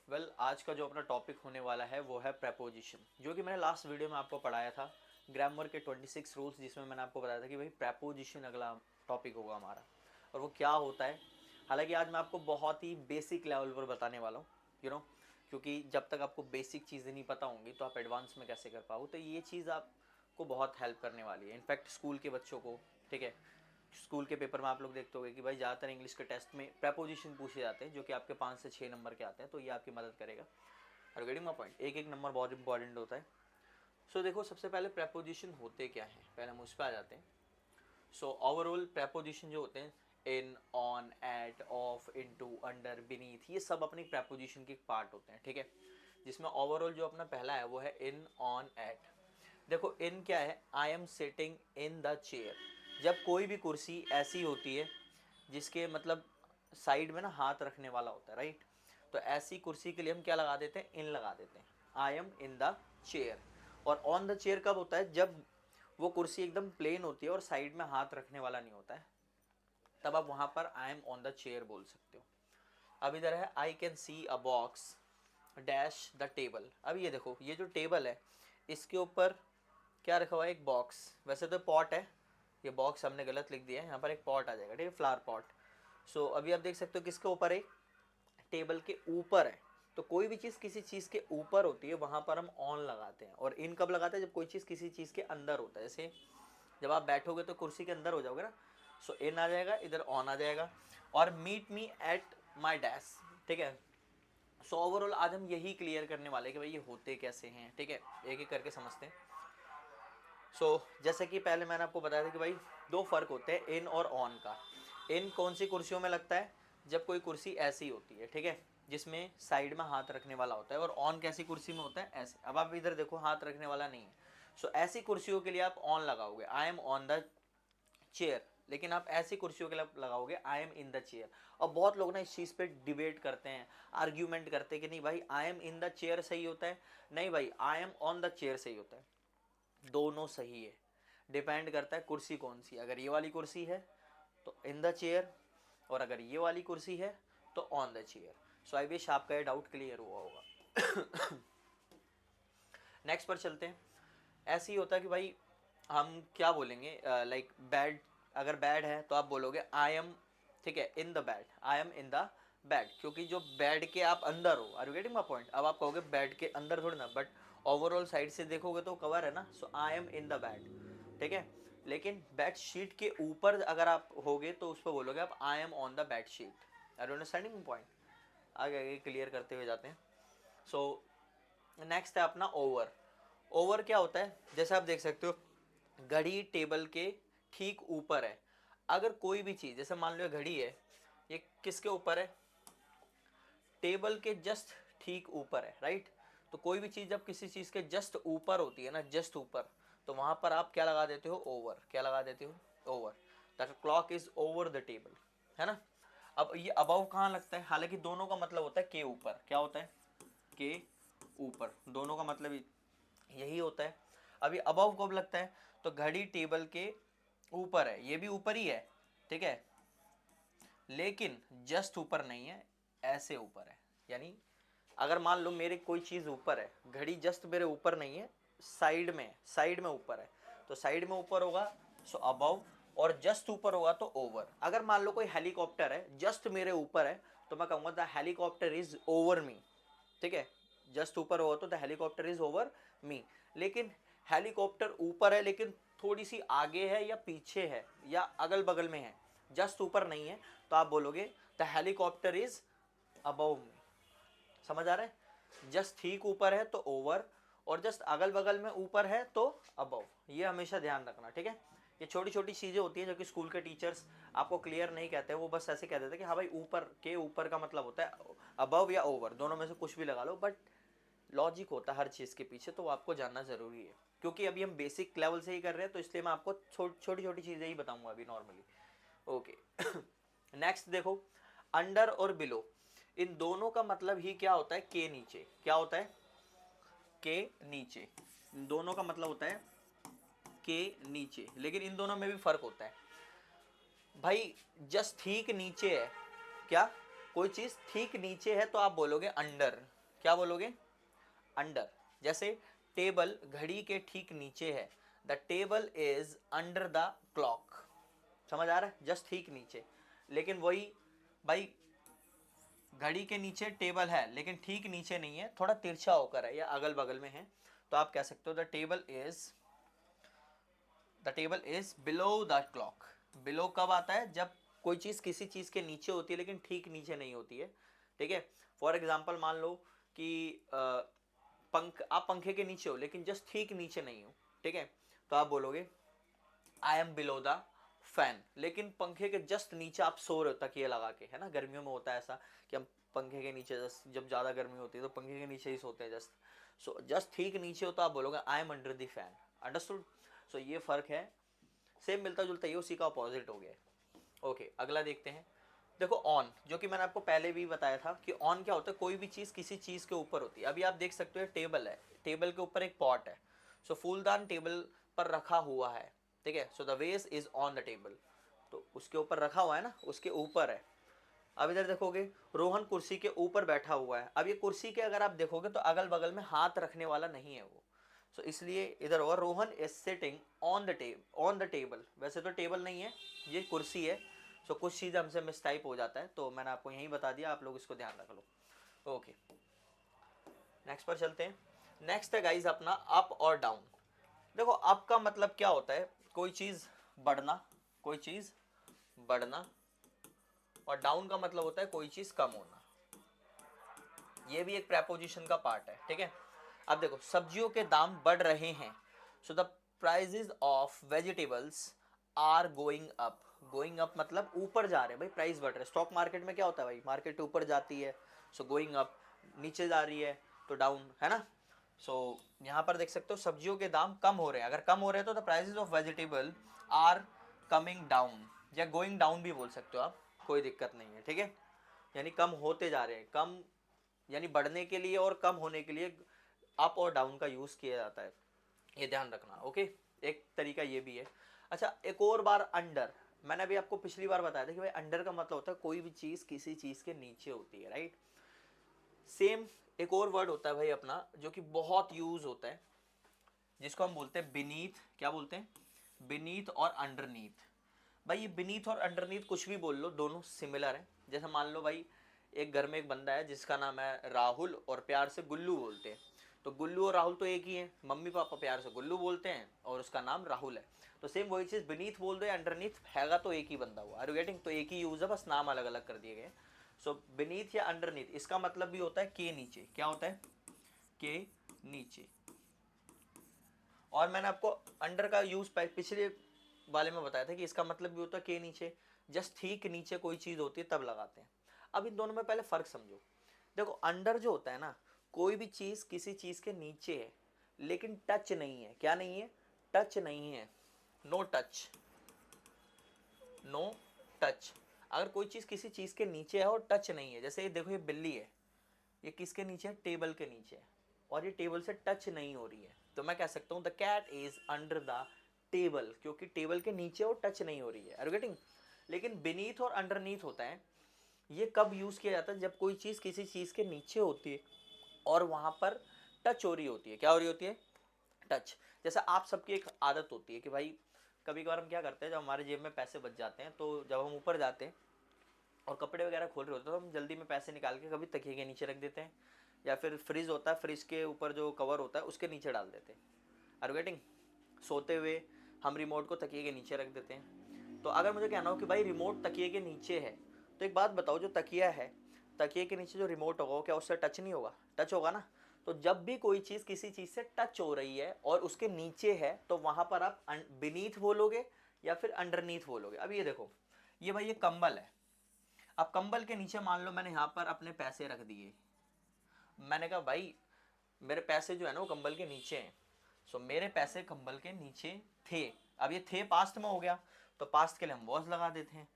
आज का जो अपना टॉपिक होने वाला है वो है प्रेपोजिशन, जो कि मैंने लास्ट वीडियो में आपको पढ़ाया था ग्रामर के 26 रूल्स, जिसमें मैंने आपको बताया था कि भाई प्रेपोजिशन अगला टॉपिक होगा हमारा और वो क्या होता है। हालांकि आज मैं आपको बहुत ही बेसिक लेवल पर बताने वाला हूँ, क्योंकि जब तक आपको बेसिक चीज़ें नहीं पता होंगी तो आप एडवांस में कैसे कर पाओ। तो ये चीज़ आपको बहुत हेल्प करने वाली है, इनफैक्ट स्कूल के बच्चों को। ठीक है, स्कूल के पेपर में आप लोग देखते होंगे कि भाई ज़्यादातर इंग्लिश के टेस्ट में प्रेपोजिशन पूछे जाते हैं, जो कि आपके 5 से 6 नंबर के आते हैं, तो ये आपकी मदद करेगा। और गेटिंग माय पॉइंट, एक एक नंबर बहुत इंपॉर्टेंट होता है। देखो, सबसे पहले प्रेपोजिशन होते क्या हैं, पहले हम उस पर आ जाते हैं। ओवरऑल प्रेपोजिशन जो होते हैं, in, on, at, of, into, under, beneath, ये सब अपनी प्रेपोजिशन के पार्ट होते हैं। ठीक है, जिसमें ओवरऑल जो अपना पहला है वो है इन, ऑन, एट। देखो, इन क्या है, I am sitting in the chair. जब कोई भी कुर्सी ऐसी होती है जिसके मतलब साइड में ना हाथ रखने वाला होता है, राइट, तो ऐसी कुर्सी के लिए हम क्या लगा देते हैं, इन लगा देते हैं, आई एम इन द चेयर। और ऑन द चेयर कब होता है, जब वो कुर्सी एकदम प्लेन होती है और साइड में हाथ रखने वाला नहीं होता है, तब आप वहां पर आई एम ऑन द चेयर बोल सकते हो। अब इधर है I can see a box dash the table. अब ये देखो, ये जो टेबल है इसके ऊपर क्या रखा हुआ है, एक बॉक्स। वैसे तो पॉट है, ये बॉक्स हमने गलत लिख दिया है, यहाँ पर एक पॉट आ जाएगा, ठीक है, फ्लावर पॉट। अभी आप देख सकते हो किसके ऊपर है, टेबल के ऊपर है। तो कोई भी चीज़ किसी चीज़ के ऊपर होती है वहाँ पर हम ऑन लगाते हैं। और इन कब लगाते हैं, जब कोई चीज़ किसी चीज़ के अंदर होता है। जैसे जब आप बैठोगे तो कुर्सी के अंदर हो जाओगे ना, इन आ जाएगा, इधर ऑन आ जाएगा। और meet me at my desk, ठीक है। ओवरऑल आज हम यही क्लियर करने वाले हैं कि भाई ये होते कैसे हैं। ठीक है, एक एक करके समझते हैं। जैसे कि पहले मैंने आपको बताया था कि भाई दो फर्क होते हैं इन और ऑन का। इन कौन सी कुर्सियों में लगता है, जब कोई कुर्सी ऐसी होती है, ठीक है, जिसमें साइड में हाथ रखने वाला होता है। और ऑन कैसी कुर्सी में होता है, ऐसे। अब आप इधर देखो, हाथ रखने वाला नहीं है। ऐसी कुर्सियों के लिए आप ऑन लगाओगे, आई एम ऑन द चेयर। लेकिन आप ऐसी कुर्सियों के लिए लगाओगे आई एम इन द चेयर। और बहुत लोग ना इस चीज़ पे डिबेट करते हैं, आर्ग्यूमेंट करते हैं कि नहीं भाई आई एम इन द चेयर सही होता है, नहीं भाई आई एम ऑन द चेयर सही होता है। दोनों सही है, डिपेंड करता है कुर्सी कौन सी। अगर ये वाली कुर्सी है तो इन द चेयर, और अगर ये वाली कुर्सी है तो on the chair. I wish आपका ये डाउट क्लियर हुआ होगा। नेक्स्ट पर चलते हैं। ऐसे ही होता है कि भाई हम क्या बोलेंगे, लाइक बैड, अगर बैड है तो आप बोलोगे आई एम, ठीक है, in the bed, I am in the bed, क्योंकि जो बेड के आप अंदर हो। Are you getting my point. अब आप कहोगे बेड के अंदर थोड़ी ना, बट ओवरऑल साइड से देखोगे तो कवर है ना, I am in the bed, ठीक है। लेकिन बेड शीट के ऊपर अगर आप होगे तो उस पर बोलोगे आप I am on the bed sheet. Are you understanding point. आगे आगे क्लियर करते हुए जाते हैं। नेक्स्ट है अपना ओवर। ओवर क्या होता है, जैसे आप देख सकते हो घड़ी टेबल के ठीक ऊपर है। अगर कोई भी चीज़, जैसे मान लो घड़ी है, ये किसके ऊपर है, टेबल के जस्ट ठीक ऊपर है, राइट। तो कोई भी चीज़ जब किसी चीज़ के जस्ट ऊपर होती है ना, जस्ट ऊपर, तो वहां पर आप क्या लगा देते हो, ओवर। क्या लगा देते हो, over. That clock is over the table, है ना। अब ये अबव कहाँ लगता है, हालांकि दोनों का मतलब होता है के ऊपर। क्या होता है, के ऊपर, दोनों का मतलब यही होता है। अभी अबव कब लगता है, तो घड़ी टेबल के ऊपर है, ये भी ऊपर ही है, ठीक है, लेकिन जस्ट ऊपर नहीं है, ऐसे ऊपर है। यानी अगर मान लो मेरे कोई चीज़ ऊपर है, घड़ी जस्ट मेरे ऊपर नहीं है, साइड में ऊपर है, तो साइड में ऊपर होगा अबव, और जस्ट ऊपर होगा तो ओवर। अगर मान लो कोई हेलीकॉप्टर है, जस्ट मेरे ऊपर है, तो मैं कहूँगा the helicopter is over me, ठीक है। जस्ट ऊपर होगा तो the helicopter is over me. लेकिन हेलीकॉप्टर ऊपर है लेकिन थोड़ी सी आगे है या पीछे है या अगल बगल में है, जस्ट ऊपर नहीं है, तो आप बोलोगे द हेलीकॉप्टर इज अबव मी। समझ आ रहा है, जस्ट ठीक ऊपर है तो ओवर, और जस्ट अगल बगल में ऊपर है तो अबव। ये हमेशा ध्यान रखना, ठीक है। ये छोटी छोटी चीज़ें होती हैं जो कि स्कूल के टीचर्स आपको क्लियर नहीं कहते हैं, वो बस ऐसे कह देते हैं कि हाँ भाई ऊपर के ऊपर का मतलब होता है अबव या ओवर, दोनों में से कुछ भी लगा लो, बट लॉजिक होता है हर चीज़ के पीछे, तो वो आपको जानना ज़रूरी है। क्योंकि अभी हम बेसिक लेवल से ही कर रहे हैं, तो इसलिए मैं आपको छोटी छोटी चीज़ें ही बताऊंगा अभी नॉर्मली। ओके। नेक्स्ट देखो, अंडर और बिलो, इन दोनों का मतलब ही क्या होता है, के नीचे। क्या होता है, के नीचे। इन दोनों का मतलब होता है के नीचे, लेकिन इन दोनों में भी फर्क होता है। भाई जस्ट ठीक नीचे है क्या, कोई चीज ठीक नीचे है तो आप बोलोगे अंडर। क्या बोलोगे? अंडर। जैसे टेबल घड़ी के ठीक नीचे है, the table is under the clock. समझ आ रहा है? जस्ट ठीक नीचे। लेकिन वही भाई घड़ी के नीचे टेबल है लेकिन ठीक नीचे नहीं है, थोड़ा तिरछा होकर है या अगल बगल में है, तो आप कह सकते हो the table is below the clock. Below कब आता है? जब कोई चीज किसी चीज के नीचे होती है लेकिन ठीक नीचे नहीं होती है। ठीक है। फॉर एग्जाम्पल मान लो कि आप पंखे के नीचे हो लेकिन जस्ट ठीक नीचे नहीं हो। ठीक है। तो आप बोलोगे I M below the fan. लेकिन पंखे के जस्ट नीचे आप सो रहे हो तकिए लगा के, है ना। गर्मियों में होता है ऐसा कि हम पंखे के नीचे जस्ट, जब ज्यादा गर्मी होती है तो पंखे के नीचे ही सोते हैं जस्ट। सो जस्ट ठीक नीचे हो तो आप बोलोगे I am under the fan. Understood? So ये फर्क है, सेम मिलता जुलता, ये उसी का अपोजिट हो गया। ओके, अगला देखते हैं। देखो ऑन, जो कि मैंने आपको पहले भी बताया था कि ऑन क्या होता है, कोई भी चीज किसी चीज के ऊपर होती है। अभी आप देख सकते हो टेबल है, टेबल के ऊपर एक पॉट है। सो फूलदान टेबल पर रखा हुआ है। ठीक है। सो द वेस इज ऑन द टेबल, तो उसके ऊपर रखा हुआ है ना, उसके ऊपर है। अब इधर देखोगे रोहन कुर्सी के ऊपर बैठा हुआ है। अब ये कुर्सी के अगर आप देखोगे तो अगल बगल में हाथ रखने वाला नहीं है वो। सो इसलिए इधर होगा Rohan is sitting on the table. वैसे तो टेबल नहीं है, ये कुर्सी है। सो कुछ चीज़ हमसे मिसटाइप हो जाता है, तो मैंने आपको यहीं बता दिया, आप लोग इसको ध्यान रख लो। ओके, नेक्स्ट पर चलते हैं। नेक्स्ट है गाइज अपना अप और डाउन। देखो अप का मतलब क्या होता है, कोई चीज़ बढ़ना, कोई चीज़ बढ़ना। और डाउन का मतलब होता है कोई चीज़ कम होना। ये भी एक प्रेपोजिशन का पार्ट है। ठीक है। अब देखो सब्जियों के दाम बढ़ रहे हैं। So the prices of vegetables are going up. Going up मतलब ऊपर जा रहे हैं भाई, प्राइस बढ़ रहे हैं। स्टॉक मार्केट में क्या होता है भाई, मार्केट ऊपर जाती है सो गोइंग अप, नीचे जा रही है तो डाउन, है ना। सो यहाँ पर देख सकते हो सब्जियों के दाम कम हो रहे हैं। अगर कम हो रहे हैं तो the prices of vegetable are coming down, या गोइंग डाउन भी बोल सकते हो आप, कोई दिक्कत नहीं है। ठीक है। यानी कम होते जा रहे हैं, कम यानी बढ़ने के लिए और कम होने के लिए अप और डाउन का यूज किया जाता है, ये ध्यान रखना। ओके, एक तरीका ये भी है। अच्छा, एक और बार अंडर, मैंने अभी आपको पिछली बार बताया था कि भाई अंडर का मतलब होता है कोई भी चीज किसी चीज के नीचे होती है, राइट। सेम एक और वर्ड होता है भाई अपना जो कि बहुत यूज होता है, जिसको हम बोलते हैं बिनीथ। क्या बोलते हैं? बिनीथ और अंडरनीथ। भाई ये बिनीथ और अंडरनीथ कुछ भी बोल लो, दोनों सिमिलर हैं। जैसे मान लो भाई एक घर में एक बंदा है जिसका नाम है राहुल और प्यार से गुल्लू बोलते हैं। तो गुल्लू और राहुल तो एक ही है, मम्मी पापा प्यार से गुल्लू बोलते हैं और उसका नाम राहुल है। तो सेम वही चीज़ बिनीथ बोल दो या अंडरनीथ, हैगा तो एक ही बंदा हुआ। Are you getting? तो एक ही यूज है, बस नाम अलग अलग कर दिए गए। सो बिनीथ या अंडरनीथ, इसका मतलब भी होता है के नीचे। क्या होता है? के नीचे। और मैंने आपको अंडर का यूज पिछले वाले में बताया था कि इसका मतलब भी होता है के नीचे, जस्ट ठीक नीचे कोई चीज होती है तब लगाते हैं। अब इन दोनों में पहले फर्क समझो। देखो अंडर जो होता है ना, कोई भी चीज किसी चीज के नीचे है लेकिन टच नहीं है। क्या नहीं है? टच नहीं है। No touch, no touch. अगर कोई चीज किसी चीज के नीचे है और टच नहीं है, जैसे ये देखो ये बिल्ली है, ये किसके नीचे है? टेबल के नीचे है, और ये टेबल से टच नहीं हो रही है, तो मैं कह सकता हूँ the cat is under the table, क्योंकि टेबल के नीचे और टच नहीं हो रही है। Are you getting? लेकिन बीनीथ और अंडरनीथ होता है, ये कब यूज किया जाता है? जब कोई चीज किसी चीज के नीचे होती है और वहां पर टच हो रही होती है। क्या हो रही होती है? टच। जैसे आप सबकी एक आदत होती है कि भाई कभी कभार हम क्या करते हैं, जब हमारे जेब में पैसे बच जाते हैं तो जब हम ऊपर जाते हैं और कपड़े वगैरह खोल रहे होते हैं तो हम जल्दी में पैसे निकाल के कभी तकिए के नीचे रख देते हैं, या फिर फ्रिज होता है, फ्रिज के ऊपर जो कवर होता है उसके नीचे डाल देते हैं। Are getting? सोते हुए हम रिमोट को तकिए के नीचे रख देते हैं। तो अगर मुझे कहना हो कि भाई रिमोट तकिए के नीचे है, तो एक बात बताओ, जो तकिया है, तकिए के नीचे जो रिमोट होगा क्या उससे टच नहीं होगा? टच होगा ना। तो जब भी कोई चीज़ किसी चीज़ से टच हो रही है और उसके नीचे है तो वहां पर आप बिनीथ बोलोगे या फिर अंडरनीथ बोलोगे। अब ये देखो, ये भाई ये कंबल है। अब कंबल के नीचे मान लो मैंने यहाँ पर अपने पैसे रख दिए, मैंने कहा भाई मेरे पैसे जो है ना वो कंबल के नीचे हैं। सो मेरे पैसे कंबल के नीचे थे। अब ये थे पास्ट में हो गया, तो पास्ट के लिए हम वॉज लगा देते हैं।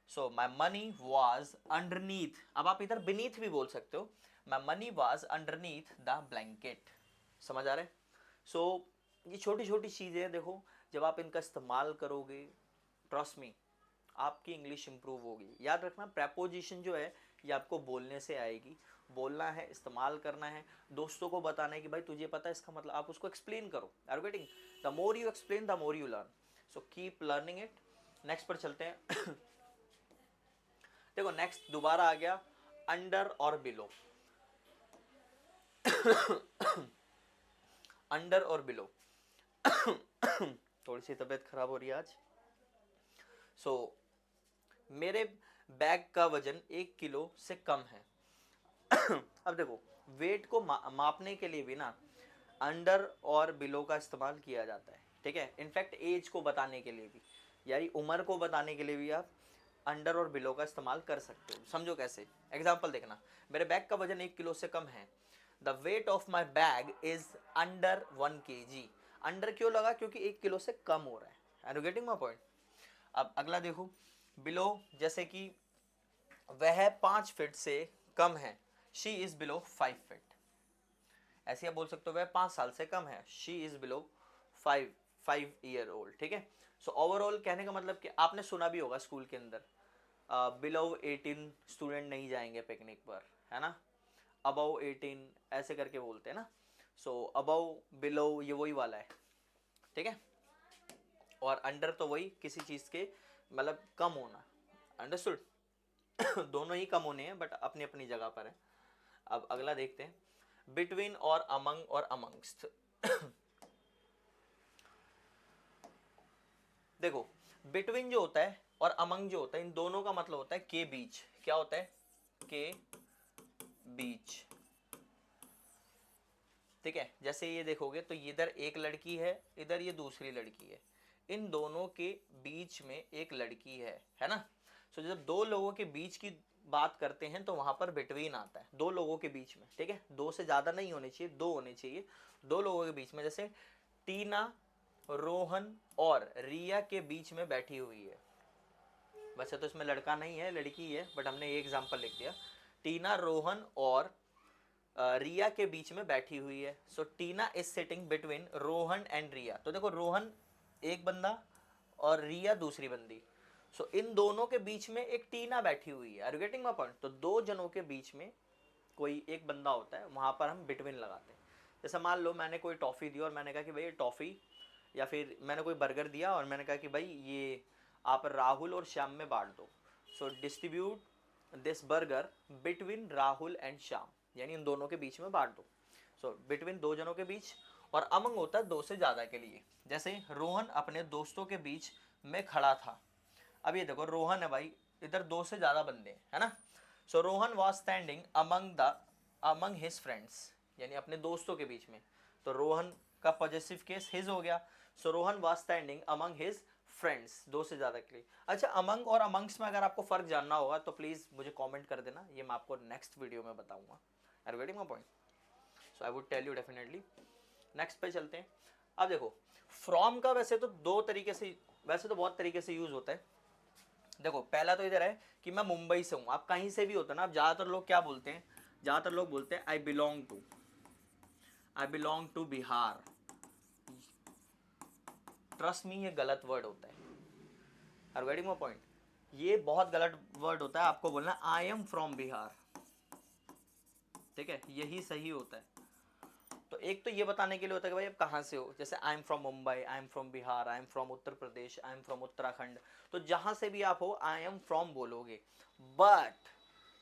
सो माई मनी वॉज अंडरनीथ। अब आप इधर बीनीथ भी बोल सकते हो, my money was underneath the blanket. समझ आ रहे? सो ये छोटी छोटी चीज़ें देखो, जब आप इनका इस्तेमाल करोगे, ट्रस्ट मी, आपकी इंग्लिश इंप्रूव होगी। याद रखना प्रेपोजिशन जो है ये आपको बोलने से आएगी। बोलना है, इस्तेमाल करना है, दोस्तों को बताना है कि भाई तुझे पता है इसका मतलब, आप उसको एक्सप्लेन करो। Are you getting? The more you explain the more you learn, so keep learning it. Next पर चलते हैं। देखो नेक्स्ट दोबारा आ गया अंडर और बिलो। अंडर और बिलो। थोड़ी सी तबीयत खराब हो रही है आज। सो मेरे बैग का वजन 1 किलो से कम है। अब देखो वेट को मापने के लिए भी ना अंडर और बिलो का इस्तेमाल किया जाता है, ठीक है। इनफैक्ट एज को बताने के लिए भी, यानी उम्र को बताने के लिए भी आप अंडर और बिलो का इस्तेमाल कर सकते हो। समझो कैसे, एग्जांपल देखना, मेरे बैग का वजन 1 किलो से कम है। The weight of my bag is under 1 kg। Under क्यों लगा? क्योंकि 1 किलो से कम हो रहा है। Are you getting my point? अब अगला देखो बिलो, जैसे कि वह 5 फीट से कम है, शी इज बिलो 5 फीट। ऐसे आप बोल सकते हो वह 5 साल से कम है, she is below 5 year old, ठीक है। सो ओवरऑल कहने का मतलब कि आपने सुना भी होगा स्कूल के अंदर बिलो 18 स्टूडेंट नहीं जाएंगे पिकनिक पर, है ना। अबव 18 ऐसे करके बोलते हैं ना। सो अबव बिलो ये वही वाला है, ठीक है। और अंडर तो वही किसी चीज़ के मतलब कम होना, अंडरस्टूड। दोनों ही कम होने हैं बट अपनी अपनी जगह पर है। अब अगला देखते हैं बिटवीन और अमंग और अमंगस्ट। देखो बिटवीन जो होता है और अमंग जो होता है, इन दोनों का मतलब होता है के बीच। क्या होता है? के बीच, ठीक है। जैसे ये देखोगे तो इधर एक लड़की है, इधर ये दूसरी लड़की है, इन दोनों के बीच में एक लड़की है ना। सो जब दो लोगों के बीच की बात करते हैं तो वहां पर बिटवीन आता है, दो लोगों के बीच में, ठीक है। दो से ज्यादा नहीं होने चाहिए, दो होने चाहिए, दो लोगों के बीच में। जैसे टीना रोहन और रिया के बीच में बैठी हुई है। वैसे तो इसमें लड़का नहीं है, लड़की है, बट हमने ये एग्जांपल लिख दिया। टीना रोहन और रिया के बीच में बैठी हुई है। So Tina is sitting between Rohan and Riya. तो देखो रोहन एक बंदा और रिया दूसरी बंदी। सो इन दोनों के बीच में एक टीना बैठी हुई है। Are you getting my point? तो दो जनों के बीच में कोई एक बंदा होता है, वहां पर हम बिटवीन लगाते हैं। जैसे मान लो मैंने कोई टॉफ़ी दी और मैंने कहा कि भाई ये टॉफ़ी, या फिर मैंने कोई बर्गर दिया और मैंने कहा कि भाई ये आप राहुल और श्याम में बांट दो। So distribute this burger between Rahul and Shyam, यानी इन दोनों के बीच में बांट दो। सो बिटवीन दो जनों के बीच। और अमंग होता है दो से ज़्यादा के लिए। जैसे रोहन अपने दोस्तों के बीच में खड़ा था। अब ये देखो रोहन है भाई, इधर दो से ज़्यादा बंदे हैं, है ना। So Rohan was standing among his friends, यानी अपने दोस्तों के बीच में। तो रोहन का पॉजिटिव केस हिज हो गया। So Rohan was standing among his friends, दो से ज़्यादा के लिए। अच्छा अमंग और अमंग्स में अगर आपको फ़र्क जानना होगा तो प्लीज़ मुझे कमेंट कर देना, ये मैं आपको नेक्स्ट वीडियो में बताऊंगा। Are you getting my point? So I would tell you definitely. Next पे चलते हैं। अब देखो फ्रॉम का वैसे तो दो तरीके से, वैसे तो बहुत तरीके से यूज़ होता है। देखो पहला तो इधर है कि मैं मुंबई से हूँ, आप कहीं से भी होता ना, आप ज़्यादातर लोग क्या बोलते हैं, ज़्यादातर लोग बोलते हैं I belong to Bihar. Trust me ये गलत वर्ड होता है। Are getting my point? ये बहुत गलत वर्ड होता है। आपको बोलना आई एम फ्रॉम बिहार, ठीक है, यही सही होता है। तो एक तो ये बताने के लिए होता है कि भाई आप कहाँ से हो। जैसे I am from Mumbai, I am from Bihar, I am from Uttar Pradesh, I am from Uttarakhand. तो जहाँ से भी आप हो आई एम फ्रॉम बोलोगे। बट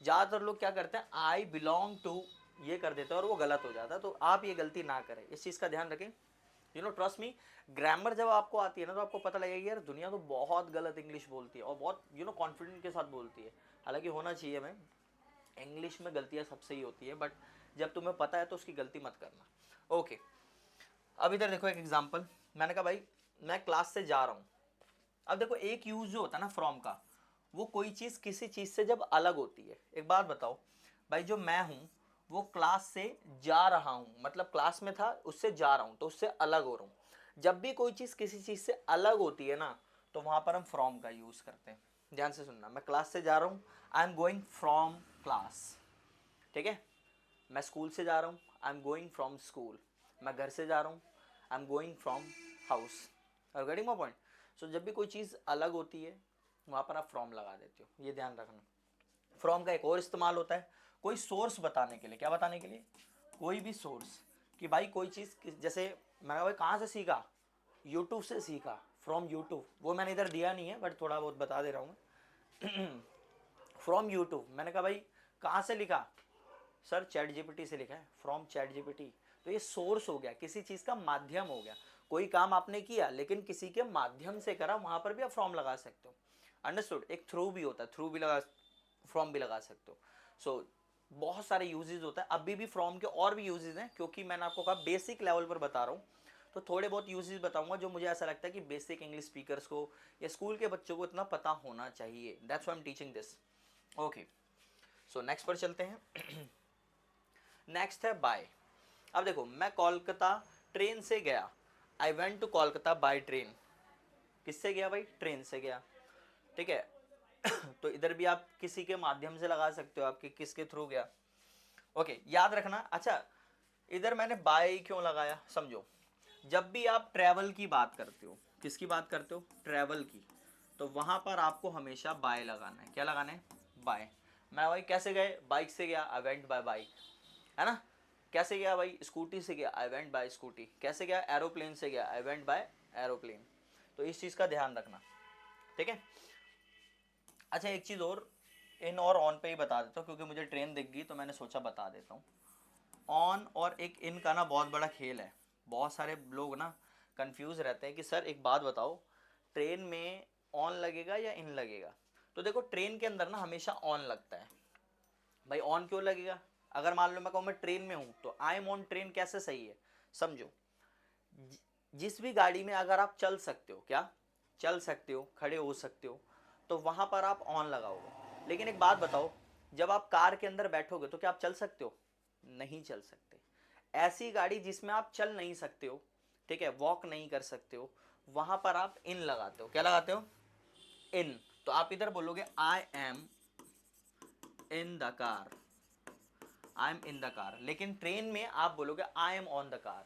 ज़्यादातर लोग क्या करते हैं, आई बिलोंग टू ये कर देते हैं और वो गलत हो जाता है। तो आप ये गलती ना करें, इस चीज़ का ध्यान रखें। You know trust me, grammar जब आपको आती है ना तो आपको पता लगेगा यार दुनिया तो बहुत गलत इंग्लिश बोलती है और बहुत कॉन्फिडेंट के साथ बोलती है। हालांकि होना चाहिए, मैं इंग्लिश में गलतियाँ सबसे ही होती है, बट जब तुम्हें पता है तो उसकी गलती मत करना। ओके अब इधर देखो एक एग्जांपल। मैंने कहा भाई मैं क्लास से जा रहा हूँ। अब देखो एक यूज जो होता है ना फ्रॉम का, वो कोई चीज़ किसी चीज़ से जब अलग होती है। एक बात बताओ भाई, जो मैं हूँ वो क्लास से जा रहा हूँ, मतलब क्लास में था उससे जा रहा हूँ तो उससे अलग हो रहा हूँ। जब भी कोई चीज़ किसी चीज़ से अलग होती है ना तो वहाँ पर हम फ्रॉम का यूज़ करते हैं। ध्यान से सुनना, मैं क्लास से जा रहा हूँ, I am going from class, ठीक है। मैं स्कूल से जा रहा हूँ, I am going from school. मैं घर से जा रहा हूँ, I am going from house. Are getting my point? So जब भी कोई चीज़ अलग होती है वहाँ पर आप फ्रॉम लगा देते हो, ये ध्यान रखना। फ्रॉम का एक और इस्तेमाल होता है कोई सोर्स बताने के लिए। क्या बताने के लिए? कोई भी सोर्स, कि भाई कोई चीज़, जैसे मैंने भाई कहाँ से सीखा, यूट्यूब से सीखा, फ्रॉम यूट्यूब। वो मैंने इधर दिया नहीं है बट थोड़ा बहुत बता दे रहा हूँ मैं। फ्रॉम यूट्यूब, मैंने कहा भाई कहाँ से लिखा, सर चैट जीपीटी से लिखा है, फ्रॉम चैट जीपीटी। तो ये सोर्स हो गया, किसी चीज़ का माध्यम हो गया। कोई काम आपने किया लेकिन किसी के माध्यम से करा, वहां पर भी आप फ्रॉम लगा सकते हो। अंडरस्टूड? एक थ्रू भी होता है, थ्रू भी लगा, फ्रॉम भी लगा सकते हो। सो बहुत सारे यूजेस होता है। अभी भी फ्रॉम के और भी यूजेस हैं, क्योंकि मैंने आपको कहा बेसिक लेवल पर बता रहा हूँ, तो थोड़े बहुत यूजेस बताऊंगा जो मुझे ऐसा लगता है कि बेसिक इंग्लिश स्पीकर्स को या स्कूल के बच्चों को इतना पता होना चाहिए। That's why I am teaching this. Okay, so next पर चलते हैं। नेक्स्ट है बाय। अब देखो, मैं कोलकाता ट्रेन से गया, I went to Kolkata by train. किससे गया भाई? ट्रेन से गया, ठीक है। तो इधर भी आप किसी के माध्यम से लगा सकते हो, आपके किसके थ्रू गया। ओके, याद रखना। अच्छा, इधर मैंने बाय क्यों लगाया, समझो। जब भी आप ट्रैवल की बात करते हो, किसकी बात करते हो? ट्रैवल की, तो वहां पर आपको हमेशा बाय लगाना है। क्या लगाना है? बाय। मैं भाई कैसे गए? बाइक से गया, आई वेंट बाय बाइक, है ना। कैसे गया भाई? स्कूटी से गया, आई वेंट बाय स्कूटी। कैसे गया? एरोप्लेन से गया, आई वेंट बाय एरोप्लेन। तो इस चीज़ का ध्यान रखना, ठीक है। अच्छा, एक चीज़ और, इन और ऑन पे ही बता देता हूँ, क्योंकि मुझे ट्रेन दिख गई तो मैंने सोचा बता देता हूँ। ऑन और एक इन का ना बहुत बड़ा खेल है। बहुत सारे लोग ना कंफ्यूज रहते हैं कि सर एक बात बताओ, ट्रेन में ऑन लगेगा या इन लगेगा। तो देखो, ट्रेन के अंदर ना हमेशा ऑन लगता है। भाई ऑन क्यों लगेगा? अगर मान लो मैं कहूँ मैं ट्रेन में हूँ, तो आई एम ऑन ट्रेन कैसे सही है? समझो, जिस भी गाड़ी में अगर आप चल सकते हो, क्या चल सकते हो, खड़े हो सकते हो, तो वहां पर आप ऑन लगाओगे। लेकिन एक बात बताओ, जब आप कार के अंदर बैठोगे तो क्या आप चल सकते हो? नहीं चल सकते। ऐसी गाड़ी जिसमें आप चल नहीं सकते हो, ठीक है, वॉक नहीं कर सकते हो, वहां पर आप इन लगाते हो। क्या लगाते हो? इन। तो आप इधर बोलोगे I am in the car, I am in the car. लेकिन ट्रेन में आप बोलोगे I am on the car.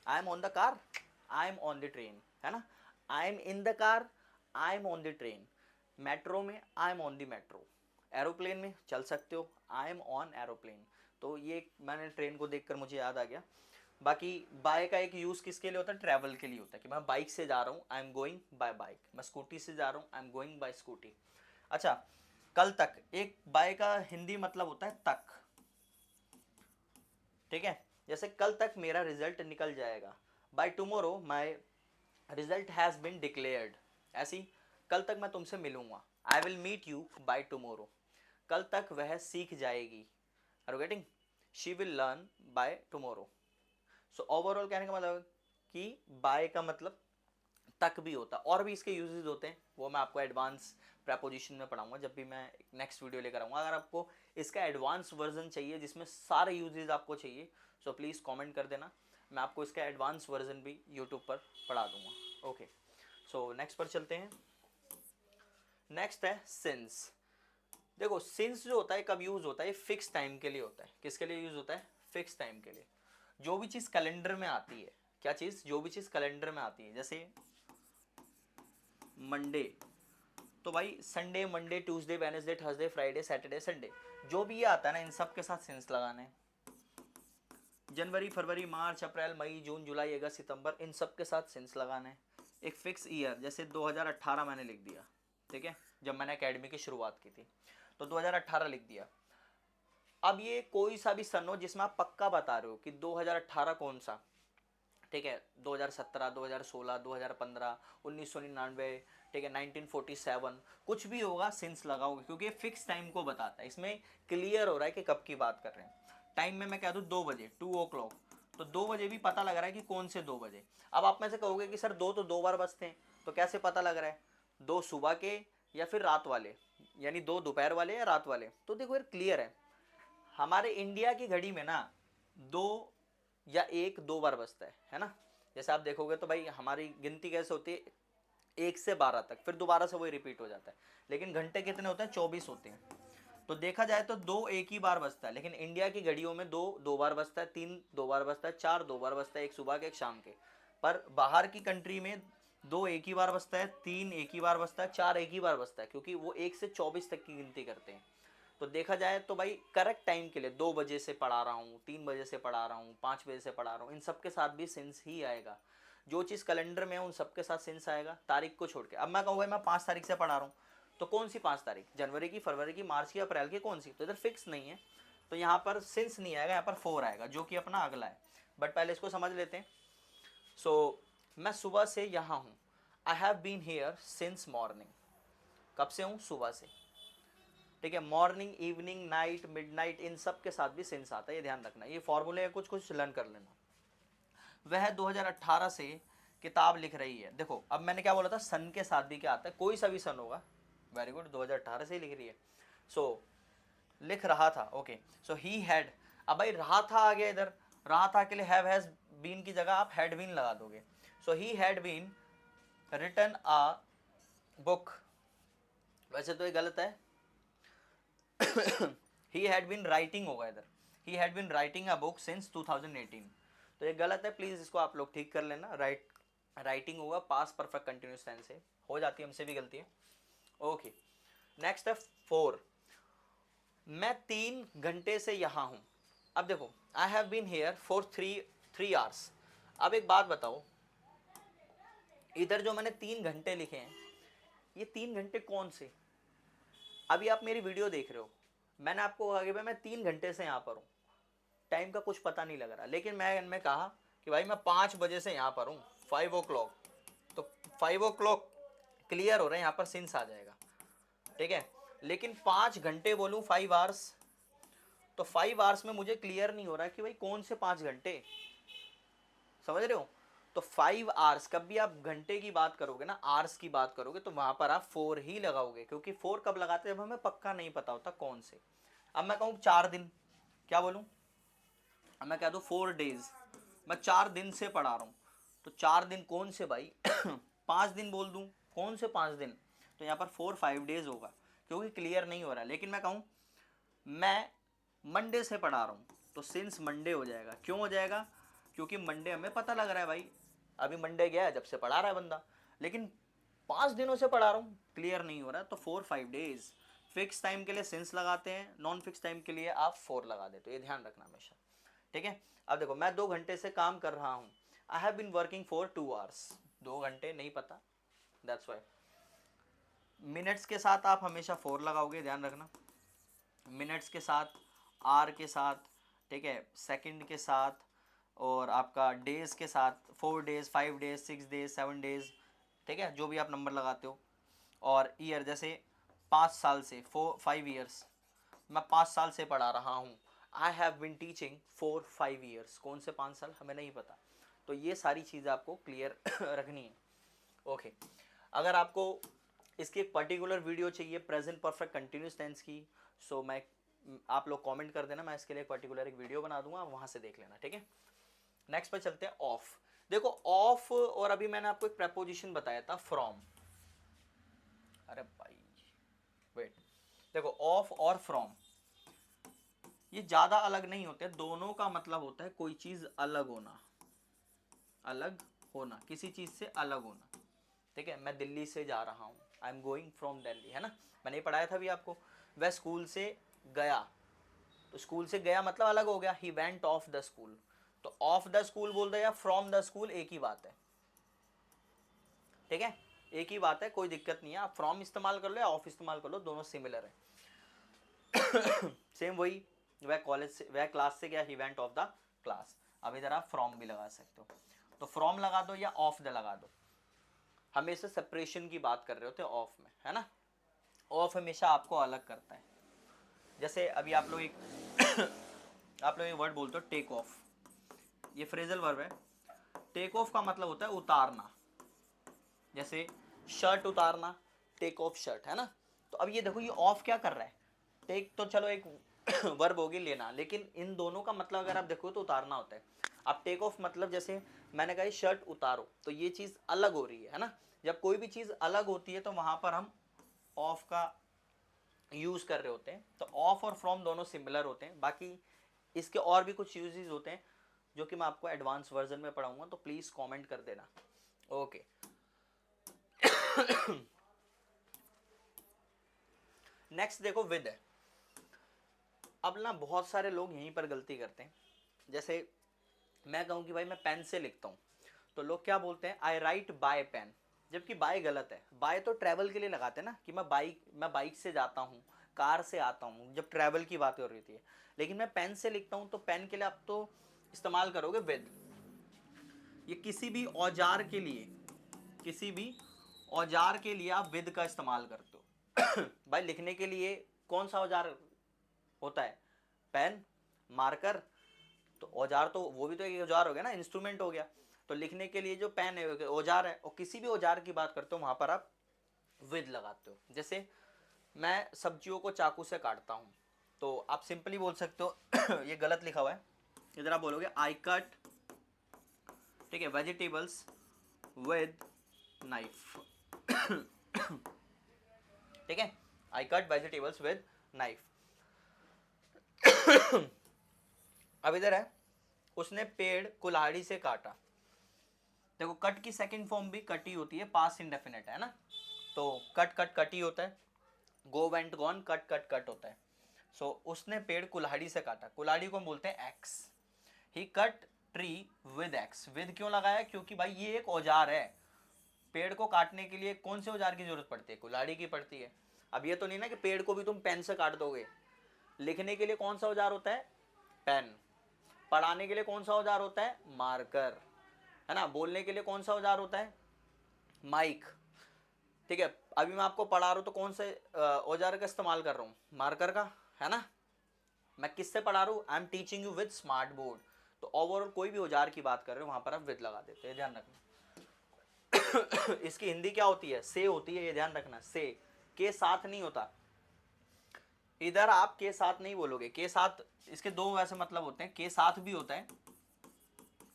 I am on the car, I am on the train, है ना। I am in the car, I am on the train. Metro में I am on the metro. Aeroplane में चल सकते हो, आई am on aeroplane. तो ये मैंने ट्रेन को देखकर मुझे याद आ गया। बाकी बाय का एक यूज़ किसके लिए होता है? ट्रैवल के लिए होता है, कि मैं बाइक से जा रहा हूँ, I am going by bike. मैं स्कूटी से जा रहा हूँ, I am going by scooty. अच्छा, कल तक, एक बाय का हिंदी मतलब होता है तक, ठीक है। जैसे कल तक मेरा रिजल्ट निकल जाएगा, by tomorrow my result has been declared. ऐसी, कल तक मैं तुमसे मिलूंगा, I will meet you by tomorrow. कल तक वह सीख जाएगी, are you getting? She will learn by tomorrow. So overall कहने का मतलब कि बाय का मतलब तक भी होता है। और भी इसके यूजेस होते हैं, वो मैं आपको एडवांस प्रपोजिशन में पढ़ाऊंगा जब भी मैं नेक्स्ट वीडियो लेकर आऊँगा। अगर आपको इसका एडवांस वर्जन चाहिए जिसमें सारे यूजेस आपको चाहिए, सो प्लीज़ कमेंट कर देना, मैं आपको इसका एडवांस वर्जन भी यूट्यूब पर पढ़ा दूंगा। ओके, सो नेक्स्ट पर चलते हैं। नेक्स्ट है सिंस। देखो, सिंस जो होता है कब यूज होता है? फिक्स टाइम के लिए होता है। किसके लिए यूज होता है? फिक्स टाइम के लिए। जो भी चीज़ कैलेंडर में आती है, क्या चीज़? जो भी चीज़ कैलेंडर में आती है, जैसे मंडे, तो भाई Sunday, Monday, Tuesday, Wednesday, Thursday, Friday, Saturday, Sunday, जो भी ये आता है ना, इन सब के साथ सिंस लगाने हैं। जनवरी, फरवरी, मार्च, अप्रैल, मई, जून, जुलाई, अगस्त, सितंबर, इन सब के साथ सिंस लगाने हैं। एक फिक्स ईयर, जैसे 2018 मैंने लिख दिया, ठीक है, जब मैंने एकेडमी की शुरुआत की थी तो 2018 लिख दिया। अब ये कोई सा भी सन हो जिसमें आप पक्का बता रहे हो कि 2018 कौन सा, ठीक है, 2017, 2016, 2015, 1999, ठीक है, 1947, कुछ भी होगा, सिंस लगाओगे, क्योंकि ये फिक्स टाइम को बताता है। इसमें क्लियर हो रहा है कि कब की बात कर रहे हैं। टाइम में मैं कह दूँ 2 बजे, 2 o'clock, तो 2 बजे भी पता लग रहा है कि कौन से 2 बजे। अब आप में से कहोगे कि सर 2 तो 2 बार बजते हैं, तो कैसे पता लग रहा है? 2 सुबह के या फिर रात वाले, यानी 2 दोपहर वाले या रात वाले। तो देखो यार, क्लियर है, हमारे इंडिया की घड़ी में ना 2 या 1 2 बार बजता है ना। जैसे आप देखोगे तो भाई हमारी गिनती कैसे होती है, 1 से 12 तक, फिर दोबारा से वही रिपीट हो जाता है। लेकिन घंटे कितने होते हैं? 24 होते हैं। तो देखा जाए तो 2 एक ही बार बजता है, लेकिन इंडिया की घड़ियों में 2 2 बार बजता है, 3 2 बार बजता है, 4 2 बार बजता है, एक सुबह के एक शाम के। पर बाहर की कंट्री में 2 एक ही बार बजता है, 3 एक ही बार बजता है, 4 एक ही बार बजता है, क्योंकि वो 1 से 24 तक की गिनती करते हैं। तो देखा जाए तो भाई करेक्ट टाइम के लिए 2 बजे से पढ़ा रहा हूँ, 3 बजे से पढ़ा रहा हूँ, 5 बजे से पढ़ा रहा हूँ, इन सब के साथ भी सिंस ही आएगा। जो चीज़ कैलेंडर में है उन सब के साथ सिंस आएगा, तारीख को छोड़ के। अब मैं कहूँगा मैं 5 तारीख से पढ़ा रहा हूँ, तो कौन सी 5 तारीख, जनवरी की, फरवरी की, मार्च की, अप्रैल की, कौन सी, तो इधर फिक्स नहीं है, तो यहाँ पर सिंस नहीं आएगा, यहाँ पर 4 आएगा जो कि अपना अगला है। बट पहले इसको समझ लेते हैं। सो मैं सुबह से यहाँ हूँ, I have been here since morning. कब से हूँ, सुबह से, ठीक है। मॉर्निंग, इवनिंग, नाइट, मिडनाइट, इन सब के साथ भी सिंस आता है, ये ध्यान रखना। ये फॉर्मूले कुछ कुछ लर्न कर लेना। वह 2018 से किताब लिख रही है। देखो अब मैंने क्या बोला था, सन के साथ भी क्या आता है, कोई सा भी सन होगा, वेरी गुड, 2018 से ही लिख रही है। सो लिख रहा था, ओके। सो ही हैड, अब भाई रहा था आ गया इधर, रहा था के लिए हैव हैज बीन की जगह आप हैड बीन लगा दोगे। So he had been written a book, वैसे तो ये गलत है, ही हैड बीन राइटिंग होगा इधर, he had been writing a book since 2018, तो ये गलत है, प्लीज इसको आप लोग ठीक कर लेना। राइटिंग होगा, पास परफेक्ट कंटिन्यूस टेंस से, हो जाती है, हमसे भी गलती है, ओके। नेक्स्ट है 4, मैं 3 घंटे से यहाँ हूँ। अब देखो I have been here for 3 hours. अब एक बात बताओ, इधर जो मैंने 3 घंटे लिखे हैं, ये 3 घंटे कौन से, अभी आप मेरी वीडियो देख रहे हो, मैंने आपको कहा कि भाई मैं 3 घंटे से यहाँ पर हूँ, टाइम का कुछ पता नहीं लग रहा, लेकिन मैं इनमें कहा कि भाई मैं 5 बजे से यहाँ पर हूँ, 5 o'clock, तो 5 o'clock क्लियर हो रहा है, यहाँ पर सिंस आ जाएगा, ठीक है। लेकिन 5 घंटे बोलूँ, 5 आवर्स, तो 5 आवर्स में मुझे क्लियर नहीं हो रहा है कि भाई कौन से 5 घंटे, समझ रहे हो। तो 5 आवर्स, कब भी आप घंटे की बात करोगे ना, आवर्स की बात करोगे, तो वहां पर आप 4 ही लगाओगे, क्योंकि 4 कब लगाते हैं जब हमें पक्का नहीं पता होता कौन से। अब मैं कहूँ 4 दिन, क्या बोलूँ, अब मैं कह दूँ 4 डेज, मैं 4 दिन से पढ़ा रहा हूँ, तो 4 दिन कौन से भाई 5 दिन बोल दूँ, कौन से 5 दिन, तो यहाँ पर 4-5 डेज होगा, क्योंकि क्लियर नहीं हो रहा है। लेकिन मैं कहूँ मैं मंडे से पढ़ा रहा हूँ, तो सिंस मंडे हो जाएगा। क्यों हो जाएगा, क्योंकि मंडे हमें पता लग रहा है भाई, अभी मंडे गया है जब से पढ़ा रहा है बंदा, लेकिन 5 दिनों से पढ़ा रहा हूँ, क्लियर नहीं हो रहा है, तो 4-5 डेज। फिक्स टाइम के लिए सिंस लगाते हैं, नॉन फिक्स टाइम के लिए आप 4 लगा देते हो, ये ध्यान रखना हमेशा, ठीक है। अब देखो मैं 2 घंटे से काम कर रहा हूँ, I have been working for 2 hours, 2 घंटे नहीं पता, दैट्स वाई। मिनट्स के साथ आप हमेशा 4 लगाओगे, ध्यान रखना, मिनट्स के साथ, आर के साथ, ठीक है, सेकंड के साथ, और आपका डेज के साथ, 4 डेज, 5 डेज, 6 डेज, 7 डेज, ठीक है, जो भी आप नंबर लगाते हो। और ईयर, जैसे 5 साल से, 5 ईयर्स, मैं 5 साल से पढ़ा रहा हूँ, I have been teaching for 5 years, कौन से 5 साल हमें नहीं पता, तो ये सारी चीज़ें आपको क्लियर रखनी है, ओके। अगर आपको इसकी एक पर्टिकुलर वीडियो चाहिए प्रेजेंट परफेक्ट कंटिन्यूस टेंस की, सो मैं, आप लोग कमेंट कर देना, मैं इसके लिए पर्टिकुलर एक वीडियो बना दूंगा, वहां से देख लेना, ठीक है। नेक्स्ट पे चलते हैं, ऑफ। देखो ऑफ, और अभी मैंने आपको एक प्रपोजिशन बताया था फ्रॉम, अरे भाई वेट, देखो ऑफ और फ्रॉम ये ज्यादा अलग नहीं होते, दोनों का मतलब होता है कोई चीज अलग होना, अलग होना, किसी चीज से अलग होना, ठीक है। मैं दिल्ली से जा रहा हूँ, I am going from Delhi, है ना, मैंने पढ़ाया था भी आपको। वह स्कूल से गया, तो स्कूल से गया मतलब अलग हो गया, he went of the school, तो ऑफ द स्कूल बोल दो या फ्रॉम द स्कूल, एक ही बात है, ठीक है, एक ही बात है, कोई दिक्कत नहीं है, आप फ्रॉम इस्तेमाल कर लो या ऑफ इस्तेमाल कर लो, दोनों सिमिलर है। सेम वही, वह कॉलेज से, वह क्लास से गया, he went of the class, अब इधर आप फ्रॉम भी लगा सकते हो, तो फ्रॉम लगा दो या ऑफ द लगा दो, हमेशा सेपरेशन की बात कर रहे होते हैं ऑफ में, है ना। ऑफ हमेशा आपको अलग करता है, जैसे अभी आप लोग एक आप लोग एक वर्ड बोलते हो टेक ऑफ, ये फ्रेजल वर्ब है। टेक ऑफ का मतलब होता है उतारना, जैसे शर्ट उतारना, टेक ऑफ शर्ट, है ना। तो अब ये देखो ये ऑफ क्या कर रहा है, टेक तो चलो एक वर्ब होगी लेना, लेकिन इन दोनों का मतलब अगर आप देखो तो उतारना होता है। अब टेक ऑफ मतलब जैसे मैंने कहा शर्ट उतारो, तो ये चीज़ अलग हो रही है ना। जब कोई भी चीज़ अलग होती है तो वहाँ पर हम ऑफ का यूज़ कर रहे होते हैं, तो ऑफ और फ्रॉम दोनों सिमिलर होते हैं। बाकी इसके और भी कुछ यूजेस होते हैं जो कि मैं आपको एडवांस वर्जन में पढ़ाऊंगा, तो प्लीज़ कमेंट कर देना, ओके। नेक्स्ट देखो विद है, अब ना बहुत सारे लोग यहीं पर गलती करते हैं। जैसे मैं कहूँ कि भाई मैं पेन से लिखता हूँ, तो लोग क्या बोलते हैं, आई राइट बाय पेन, जबकि बाय गलत है। बाय तो ट्रैवल के लिए लगाते हैं ना, कि मैं बाइक से जाता हूँ, कार से आता हूँ, जब ट्रैवल की बात हो रही थी। लेकिन मैं पेन से लिखता हूँ, तो पेन के लिए आप तो इस्तेमाल करोगे विद। ये किसी भी औजार के लिए, किसी भी औजार के लिए आप विद का इस्तेमाल करते हो। भाई लिखने के लिए कौन सा औजार होता है, पेन, मार्कर। तो औजार तो वो भी तो एक औजार हो गया ना, इंस्ट्रूमेंट हो गया। तो लिखने के लिए जो पेन है औजार है, और किसी भी औजार की बात करते हो वहां पर आप विद लगाते हो। जैसे मैं सब्जियों को चाकू से काटता हूं, तो आप सिंपली बोल सकते हो ये गलत लिखा हुआ है, इधर आप बोलोगे आई कट, ठीक है, वेजिटेबल्स विद नाइफ। ठीक है, I cut vegetables with knife. अब इधर है, उसने पेड़ कुल्हाड़ी से काटा। देखो कट की सेकंड फॉर्म भी कटी होती है, पास्ट इंडेफिनिट है ना, तो कट कट कटी होता है, go went gone, cut cut cut होता है। सो उसने पेड़ कुल्हाड़ी से काटा, कुल्हाड़ी को हम बोलते हैं x. He cut tree with x, with क्यों लगाया, क्योंकि भाई ये एक औजार है। पेड़ को काटने के लिए कौन से औजार की जरूरत पड़ती है, कुल्हाड़ी की पड़ती है। अब ये तो नहीं ना कि पेड़ को भी तुम पेन से काट दोगे। लिखने के लिए कौन सा औजार होता है, पेन। पढ़ाने के लिए कौन सा औजार होता है, मार्कर, है ना। बोलने के लिए कौन सा औजार होता है, माइक। ठीक है, अभी मैं आपको पढ़ा रहा हूं तो कौन से औजार का इस्तेमाल कर रहा हूँ, मार्कर का, है ना। मैं किससे पढ़ा रहा हूँ, I am teaching you with smart board. तो ओवरऑल कोई भी औजार की बात कर रहे हो वहां पर आप विद लगा देते हैं, ध्यान रखना। इसकी हिंदी क्या होती है, से होती है, ये ध्यान रखना, से, के साथ नहीं होता। इधर आप के साथ नहीं बोलोगे, के साथ इसके दो वैसे मतलब होते हैं, के साथ भी होता है,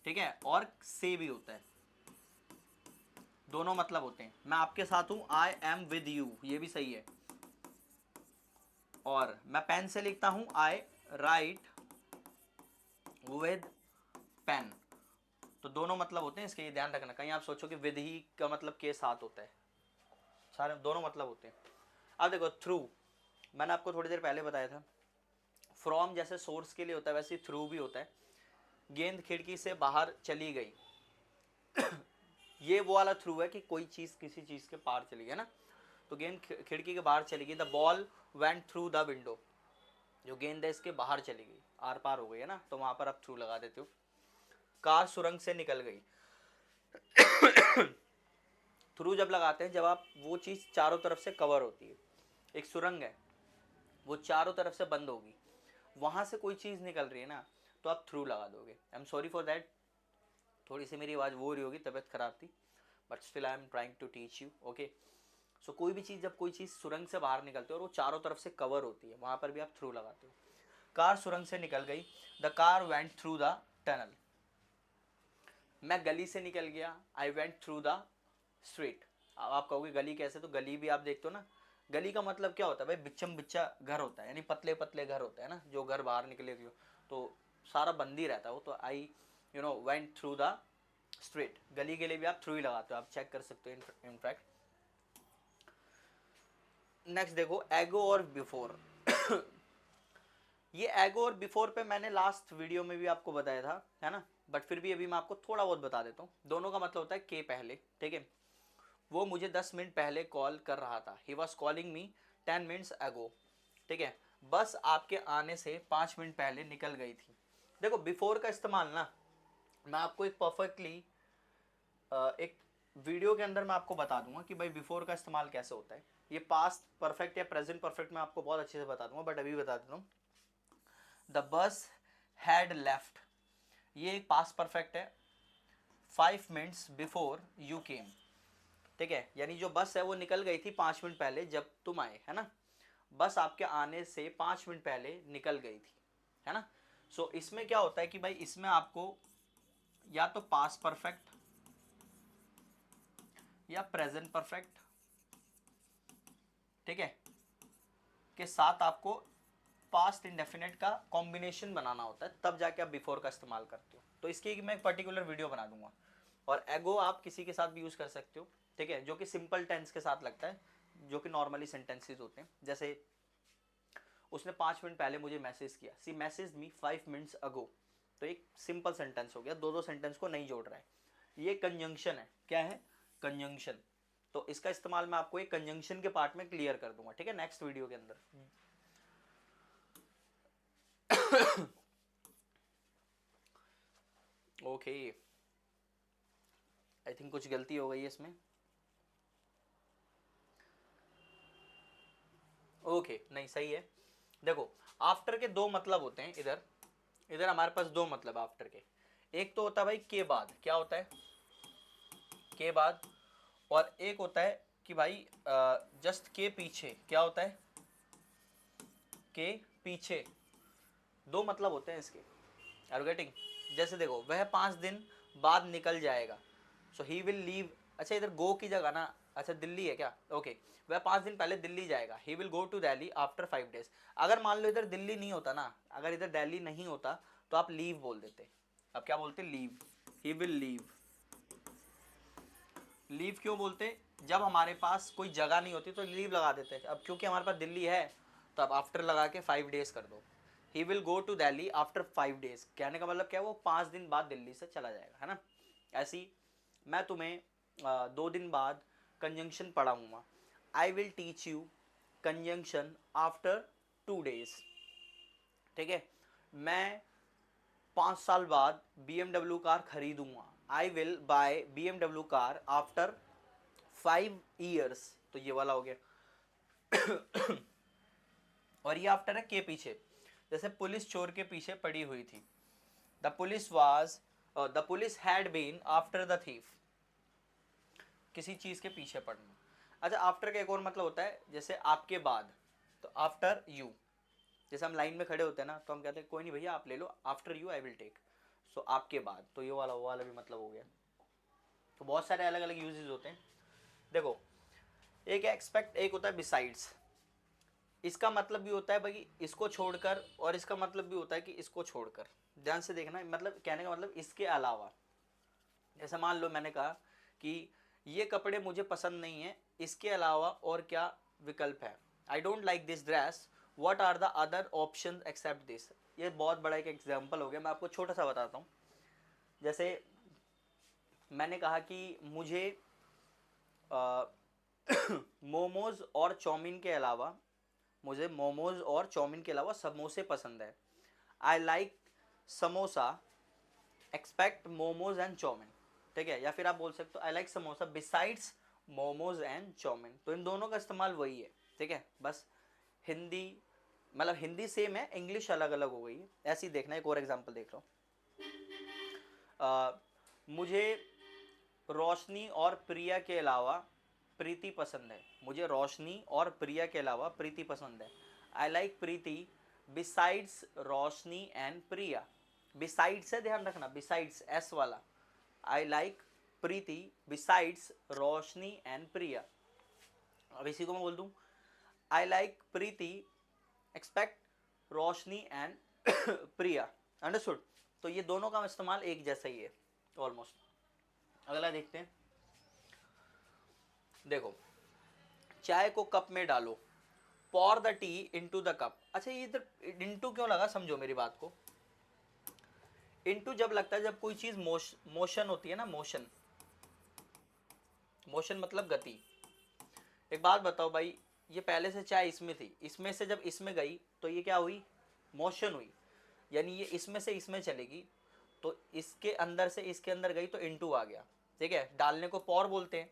ठीक है, और से भी होता है, दोनों मतलब होते हैं। मैं आपके साथ हूं, आई एम विद यू, ये भी सही है। और मैं पेन से लिखता हूं, आई राइट विद पेन, तो दोनों मतलब होते हैं इसके, ये ध्यान रखना। कहीं आप सोचो कि विद ही का मतलब के साथ होता है, सारे दोनों मतलब होते हैं। अब देखो थ्रू, मैंने आपको थोड़ी देर पहले बताया था, फ्रॉम जैसे सोर्स के लिए होता है वैसे थ्रू भी होता है। गेंद खिड़की से बाहर चली गई, ये वो वाला थ्रू है कि कोई चीज किसी चीज के पार चली गई, है ना। तो गेंद खिड़की के बाहर चली गई, the ball went through the window, जो गेंद है इसके बाहर चली गई, आर पार हो गई, है ना, तो वहां पर आप थ्रू लगा देते हो। कार सुरंग से निकल गई, थ्रू जब लगाते हैं जब आप वो चीज चारों तरफ से कवर होती है। एक सुरंग है, वो चारों तरफ से बंद होगी, वहां से कोई चीज निकल रही है ना, तो आप थ्रू लगा दोगे। I am sorry for that, थोड़ी सी मेरी आवाज वो रही होगी, तबियत खराब थी, but still I am trying to teach you, okay. So कोई भी चीज, जब कोई चीज सुरंग से बाहर निकलती है और वो चारों तरफ से कवर होती है, वहां पर भी आप थ्रू लगाते हो। कार सुरंग से निकल गई, the car went through the tunnel. मैं गली से निकल गया, I went through the street. अब आप कहोगे गली कैसे, तो गली भी आप देखते हो ना, गली का मतलब क्या होता है भाई, बिच्चम बिच्चा घर होता है, यानी पतले पतले घर होता है ना, जो घर बाहर निकले हुए, तो सारा बंद ही रहता है वो। तो I went through the street, गली के लिए भी आप थ्रू ही लगाते हो, आप चेक कर सकते हो इनफैक्ट। नेक्स्ट देखो, एगो और बिफोर। ये एगो और बिफोर पे मैंने लास्ट वीडियो में भी आपको बताया था, है ना, बट फिर भी अभी मैं आपको थोड़ा बहुत बता देता हूँ। दोनों का मतलब होता है के पहले, ठीक है। वो मुझे 10 मिनट पहले कॉल कर रहा था, he was calling me 10 minutes एगो, ठीक है। बस आपके आने से 5 मिनट पहले निकल गई थी। देखो बिफोर का इस्तेमाल ना, मैं आपको एक परफेक्टली एक वीडियो के अंदर मैं आपको बता दूंगा कि भाई बिफोर का इस्तेमाल कैसे होता है। ये पास्ट परफेक्ट या प्रेजेंट परफेक्ट मैं आपको बहुत अच्छे से बता दूंगा, बट अभी बता देता हूँ। द बस हैड लेफ्ट, ये एक पास्ट परफेक्ट है, 5 मिनट्स बिफोर यू केम, ठीक है, यानी जो बस है वो निकल गई थी 5 मिनट पहले जब तुम आए, है ना। बस आपके आने से 5 मिनट पहले निकल गई थी, है ना। सो इसमें क्या होता है कि भाई इसमें आपको या तो पास्ट परफेक्ट या प्रेजेंट परफेक्ट, ठीक है, के साथ आपको पास्ट इंडेफिनेट का कॉम्बिनेशन बनाना होता है, तब जाके आप बिफोर का इस्तेमाल करते हो। तो इसकी मैं एक पर्टिकुलर वीडियो बना दूंगा। और एगो आप किसी के साथ भी यूज कर सकते हो, ठीक है, जो कि सिंपल टेंस के साथ लगता है, जो कि नॉर्मली सेंटेंसेस होते हैं। जैसे उसने 5 मिनट पहले मुझे मैसेज किया, see message me 5 minutes ago. तो एक सिंपल सेंटेंस हो गया, दो सेंटेंस को नहीं जोड़ रहा है, ये कंजंक्शन है। क्या है? कंजंक्शन। तो इसका इस्तेमाल मैं आपको एक कंजंक्शन के पार्ट में क्लियर कर दूंगा, ठीक है, नेक्स्ट वीडियो के अंदर। ओके, आई थिंक कुछ गलती हो गई है इसमें। ओके, नहीं सही है। देखो, आफ्टर के दो मतलब होते हैं इधर, इधर हमारे पास दो मतलब आफ्टर के। एक तो होता है भाई के बाद, क्या होता है? के बाद। और एक होता है कि भाई जस्ट के पीछे, क्या होता है? के पीछे। दो मतलब होते हैं इसके, आर यू गेटिंग? जैसे देखो, वह 5 दिन बाद निकल जाएगा, सो ही विल लीव। अच्छा, इधर गो की जगह ना, अच्छा दिल्ली है क्या? ओके, वह 5 दिन पहले दिल्ली जाएगा, he will go to Delhi after 5 days. अगर मान लो इधर दिल्ली नहीं होता ना, अगर इधर दिल्ली नहीं होता तो आप लीव बोल देते। अब क्या बोलते? Leave. He will leave. Leave क्यों बोलते? जब हमारे पास कोई जगह नहीं होती तो लीव लगा देते। अब क्योंकि हमारे पास दिल्ली है तो अब आफ्टर लगा के 5 डेज कर दो। He will go to Delhi after 5 days, कहने का मतलब क्या है? वो 5 दिन बाद दिल्ली से चला जाएगा, है ना। ऐसी मैं तुम्हें 2 दिन बाद कंजंक्शन पढ़ाऊंगा। I will teach you conjunction after 2 days, ठीक है। मैं 5 साल बाद BMW कार खरीदूंगा। I will buy BMW car after 5 years. तो ये वाला हो गया। और ये आफ्टर है के पीछे। जैसे पुलिस चोर के पीछे पड़ी हुई थी, the police had been after the thief. किसी चीज के पीछे पड़ना। अच्छा, आफ्टर का एक और मतलब होता है, जैसे आपके बाद, तो आफ्टर यू। जैसे हम लाइन में खड़े होते हैं ना, तो हम कहते हैं कोई नहीं भैया आप ले लो, after you I will take. So आपके बाद, तो ये वाला वो वाला भी मतलब हो गया। तो बहुत सारे अलग अलग यूजेस होते हैं। देखो, एक एक्सपेक्ट, एक होता है बिसाइड्स। इसका मतलब भी होता है भाई इसको छोड़कर, और इसका मतलब भी होता है कि इसको छोड़कर। ध्यान से देखना, मतलब कहने का मतलब इसके अलावा। जैसे मान लो मैंने कहा कि ये कपड़े मुझे पसंद नहीं है, इसके अलावा और क्या विकल्प है? I don't like this dress, what are the other option except this. ये बहुत बड़ा एक एग्जाम्पल हो गया, मैं आपको छोटा सा बताता हूँ। जैसे मैंने कहा कि मुझे मोमोज और चाउमीन के अलावा, मुझे मोमोज और चाउमीन के अलावा समोसे पसंद है। I like samosa expect momos and chowmein, ठीक है। या फिर आप बोल सकते हो I like samosa besides momos and chowmein. तो इन दोनों का इस्तेमाल वही है, ठीक है। बस हिंदी, मतलब हिंदी सेम है, इंग्लिश अलग अलग हो गई है। ऐसे ही देखना, एक और एग्जांपल देख लो। मुझे रोशनी और प्रिया के अलावा प्रीति पसंद है। मुझे रोशनी और प्रिया के अलावा प्रीति पसंद है। I like Preeti besides Roshni and Priya. Besides है, ध्यान रखना, बिसाइड्स एस वाला। I like Preeti besides Roshni and Priya. अब इसी को मैं बोल दूं, I like Preeti expect Roshni and Priya. Understood? तो ये दोनों का इस्तेमाल एक जैसा ही है ऑलमोस्ट। अगला देखते हैं। देखो, चाय को कप में डालो, pour the tea into the cup. अच्छा, ये इधर इनटू क्यों लगा, समझो मेरी बात को। इनटू जब लगता है जब कोई चीज मोशन होती है ना, मोशन, मोशन मतलब गति। एक बात बताओ भाई, ये पहले से चाय इसमें थी, इसमें से जब इसमें गई तो ये क्या हुई? मोशन हुई। यानी ये इसमें से इसमें चलेगी, तो इसके अंदर से इसके अंदर गई तो इनटू आ गया, ठीक है। डालने को पॉर बोलते हैं,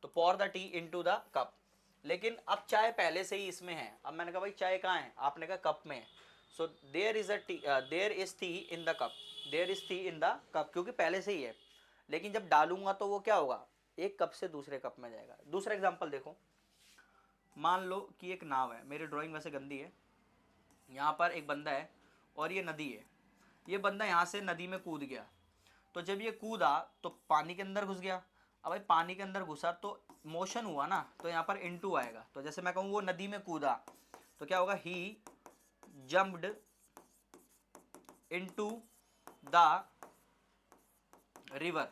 तो pour the tea into the cup. लेकिन अब चाय पहले से ही इसमें है। अब मैंने कहा भाई चाय कहाँ है? आपने कहा कप में है। So there is tea in the cup, there is tea in the cup, क्योंकि पहले से ही है। लेकिन जब डालूंगा तो वो क्या होगा? एक कप से दूसरे कप में जाएगा। दूसरा एग्जाम्पल देखो, मान लो कि एक नाव है, मेरी ड्राइंग वैसे गंदी है, यहाँ पर एक बंदा है और ये नदी है। ये बंदा यहाँ से नदी में कूद गया, तो जब ये कूदा तो पानी के अंदर घुस गया। अब भाई पानी के अंदर घुसा तो मोशन हुआ ना, तो यहाँ पर इनटू आएगा। तो जैसे मैं कहूँ वो नदी में कूदा, तो क्या होगा? ही जम्प्ड इनटू द रिवर।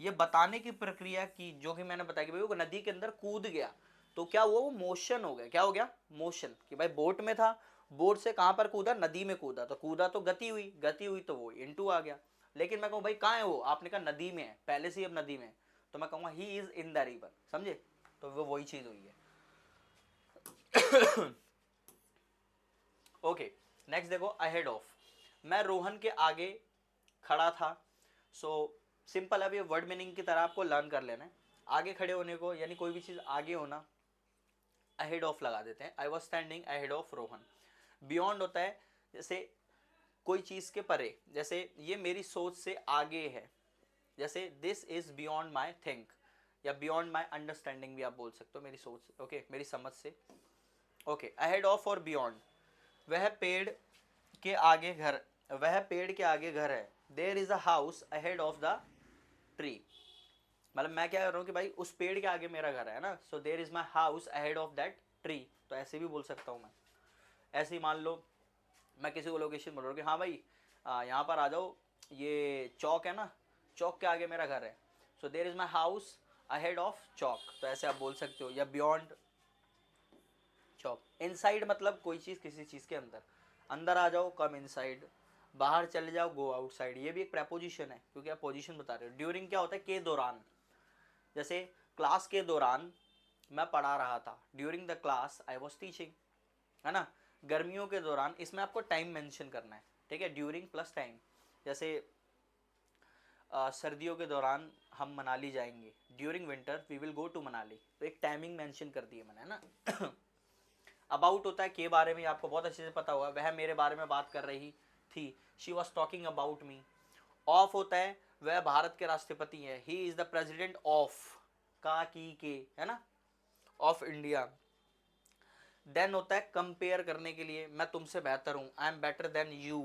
ये बताने की प्रक्रिया की जो कि मैंने बताया कि भाई वो नदी के अंदर कूद गया। तो क्या हुआ, वो मोशन हो गया। क्या हो गया, मोशन। कि भाई बोट में था, बोट से कहाँ पर कूदा, नदी में कूदा, तो कूदा तो गति हुई, गति हुई तो वो इनटू आ गया। लेकिन मैं कहूँ भाई कहाँ है वो, आपने कहा नदी में है, पहले से ही अब नदी में है, तो मैं कहूँगा he is in the river, समझे। तो वो वही चीज हुई है। ओके, नेक्स्ट देखो, अहेड ऑफ। मैं रोहन के आगे खड़ा था। सो सिंपल, अब ये वर्ड मीनिंग की तरह आपको लर्न कर लेना है। आगे खड़े होने को, यानी कोई भी चीज आगे होना, अहेड ऑफ लगा देते हैं। I was standing ahead of Rohan. Beyond होता है जैसे कोई चीज के परे, जैसे ये मेरी सोच से आगे है, जैसे this is beyond my think, या बियॉन्ड माई अंडरस्टैंडिंग भी आप बोल सकते हो, मेरी सोच, ओके, मेरी समझ से। ओके, अहेड ऑफ और बियॉन्ड। वह पेड़ के आगे घर, वह पेड़ के आगे घर है। There is a house ahead of the tree. मतलब मैं क्या कर रहा हूँ कि भाई उस पेड़ के आगे मेरा घर है ना, so there is my house ahead of that tree. तो ऐसे भी बोल सकता हूँ मैं। ऐसे ही मान लो मैं किसी को लोकेशन बोल रहा हूँ कि हाँ भाई यहाँ पर आ जाओ, ये चौक है ना, चौक के आगे मेरा घर है, so there is my house ahead of chowk. तो ऐसे आप बोल सकते हो, या बियॉन्ड चौक। इनसाइड मतलब कोई चीज़ किसी चीज़ के अंदर, अंदर आ जाओ, कम इनसाइड। बाहर चले जाओ, गो आउटसाइड। ये भी एक प्रेपोजिशन है क्योंकि आप पोजीशन बता रहे हो। ड्यूरिंग क्या होता है, के दौरान। जैसे क्लास के दौरान मैं पढ़ा रहा था, during the class I was teaching, है ना। गर्मियों के दौरान, इसमें आपको टाइम मेंशन करना है, ठीक है, ड्यूरिंग प्लस टाइम। जैसे सर्दियों के दौरान हम मनाली जाएंगे, during winter we will go to Manali, तो एक टाइमिंग मेंशन कर दी है मैंने, है ना। अबाउट होता है के बारे में, आपको बहुत अच्छे से पता होगा, वह मेरे बारे में बात कर रही थी, she was talking about me. Of होता है वह भारत के राष्ट्रपति हैं, he is the president of, का की के, है ना, ऑफ इंडिया। देन होता है कंपेयर करने के लिए, मैं तुमसे बेहतर हूँ, I am better than you.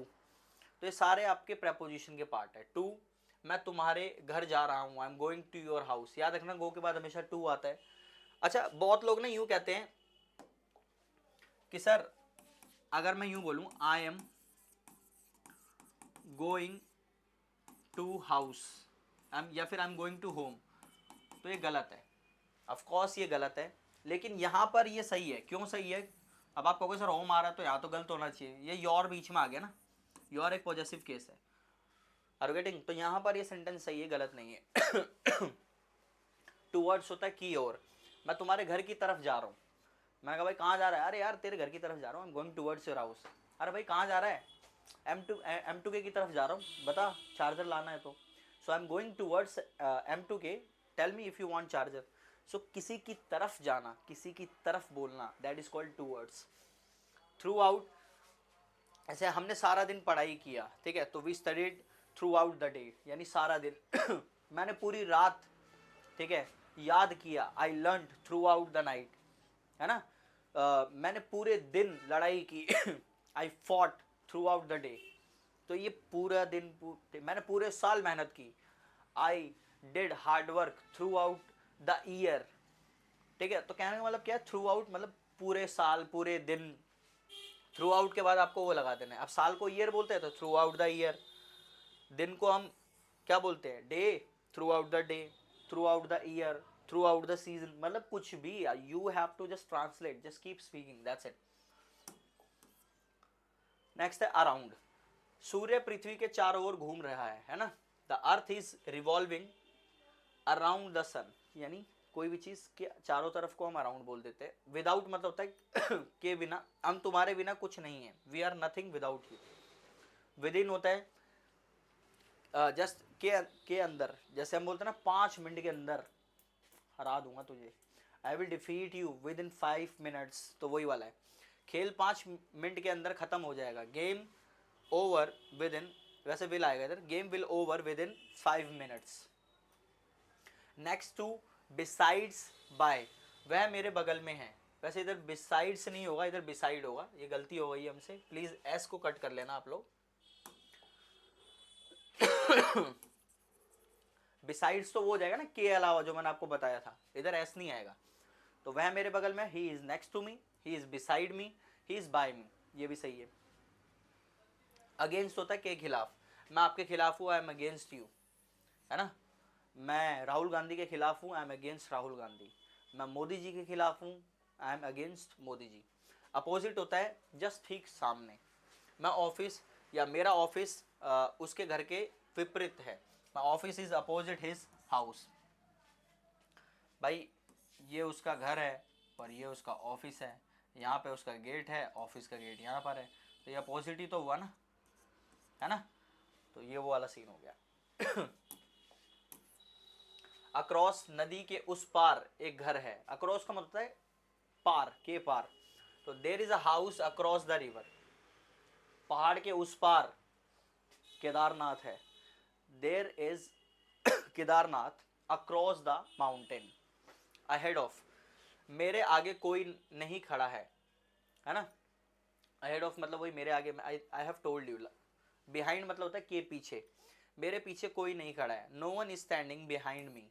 तो ये सारे आपके प्रेपोजिशन के पार्ट है। टू, मैं तुम्हारे घर जा रहा हूँ, I am going to your house. याद रखना, गो के बाद हमेशा टू आता है। अच्छा, बहुत लोग ना यूं कहते हैं कि सर अगर मैं यूं बोलूं I am going to house, या फिर I am going to home, तो ये गलत है। ऑफ कोर्स ये गलत है, लेकिन यहाँ पर ये सही है। क्यों सही है, अब आप कहोगे सर होम आ रहा है तो यहाँ तो गलत होना चाहिए, ये योर बीच में आ गया ना, योर एक पॉजिटिव केस है, आर गेटिंग। तो यहाँ पर ये सेंटेंस सही है, गलत नहीं है। टूवर्ड्स होता है की ओर, मैं तुम्हारे घर की तरफ जा रहा हूँ। मैंने कहा भाई कहाँ जा रहा है, अरे यार तेरे घर की तरफ जा रहा हूँ, I am going towards your house. अरे भाई कहाँ जा रहा है, M2K की तरफ जा रहा हूँ, बता चार्जर लाना है तो। So I am going towards M2K, tell me if you want charger. So किसी की तरफ जाना, किसी की तरफ बोलना, that is called towards. Throughout, ऐसे हमने सारा दिन पढ़ाई किया, ठीक है, तो we studied throughout the day, यानी सारा दिन। मैंने पूरी रात, ठीक है, याद किया, I learn throughout the night, है ना। मैंने पूरे दिन लड़ाई की, I fought throughout the day. तो ये पूरा दिन, मैंने पूरे साल मेहनत की, I did hard work throughout the year, ठीक है। तो कहने का मतलब क्या है, थ्रू आउट मतलब पूरे साल, पूरे दिन। थ्रू आउट के बाद आपको वो लगा देना है। अब साल को ईयर बोलते हैं तो थ्रू आउट द ईयर। दिन को हम क्या बोलते हैं, day, throughout the day, throughout the year, throughout the season, मतलब कुछ भी, you have to just translate, just keep speaking, that's it. Next है अराउंड। सूर्य पृथ्वी के चारों ओर घूम रहा है ना। The earth is revolving around the sun, यानी कोई भी चीज के चारों तरफ को हम अराउंड बोल देते हैं। विदाउट मतलब होता है के बिना, हम तुम्हारे बिना कुछ नहीं है, we are nothing without you. Within होता है जस्ट के अंदर, जैसे हम बोलते हैं ना 5 मिनट के अंदर हरा दूंगा तुझे, I will defeat you within 5 minutes, तो वही वाला है। खेल 5 मिनट के अंदर खत्म हो जाएगा, गेम ओवर विद इन, वैसे विल आएगा इधर, game will over within 5 minutes. Next to besides by, वह मेरे बगल में है। वैसे इधर बिसाइड्स नहीं होगा, इधर बिसाइड होगा, ये गलती हो गई हमसे, प्लीज एस को कट कर लेना आप लोग। बिसाइड्स तो वो हो जाएगा ना के अलावा, जो मैंने आपको बताया था, इधर एस नहीं आएगा। तो वह मेरे बगल में, he is next to me, he is beside me, he is by me, ये भी सही है। अगेंस्ट होता है के खिलाफ, मैं आपके खिलाफ हूँ, आई एम अगेंस्ट यू, है ना। मैं राहुल गांधी के खिलाफ हूँ, I am against Rahul Gandhi. मैं मोदी जी के खिलाफ हूँ, I am against Modi ji. Opposite होता है जस्ट ठीक सामने। मैं ऑफिस या मेरा ऑफिस उसके घर के विपरीत है। My office is opposite his house. भाई ये उसका घर है और ये उसका ऑफिस है, यहाँ पे उसका गेट है, ऑफिस का गेट यहाँ पर है, तो ये अपोजिट ही तो हुआ ना, है ना। तो ये वो वाला सीन हो गया। अक्रॉस, नदी के उस पार एक घर है। अक्रॉस का मतलब है पार, के पार। तो there is a house across the river. पहाड़ के उस पार केदारनाथ है। There is Kedarnath across the mountain, ahead of. मेरे आगे कोई नहीं खड़ा है ना। अहेड ऑफ मतलब वही मेरे आगे, I have told you. Behind मतलब होता है के पीछे, मेरे पीछे कोई नहीं खड़ा है। No one is standing behind me.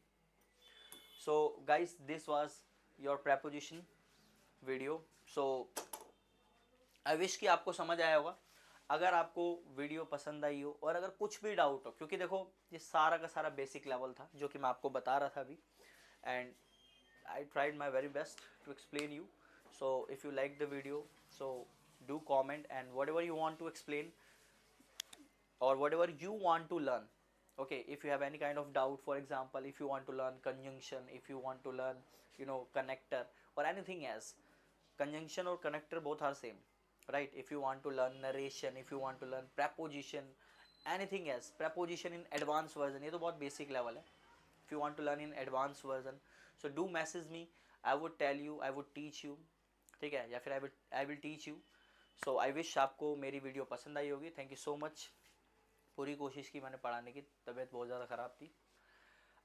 So guys this was your preposition video. So I wish कि आपको समझ आया होगा। अगर आपको वीडियो पसंद आई हो और अगर कुछ भी डाउट हो, क्योंकि देखो ये सारा का सारा बेसिक लेवल था जो कि मैं आपको बता रहा था अभी, and I tried my very best to explain you. So if you like the video, so do comment, and whatever you want to explain or whatever you want to learn. Okay, if you have any kind of doubt, for example, if you want to learn conjunction, if you want to learn, connector or anything else, conjunction or connector both are same, right? If you want to learn narration, if you want to learn preposition, anything else, preposition in advanced version, ये तो बहुत basic level है। if you want to learn in advanced version, so do message me, I would tell you, I would teach you, ठीक है, या फिर I will teach you. so I wish आपको मेरी वीडियो पसंद आई होगी। Thank you so much. पूरी कोशिश की मैंने पढ़ाने की, तबीयत बहुत ज़्यादा ख़राब थी।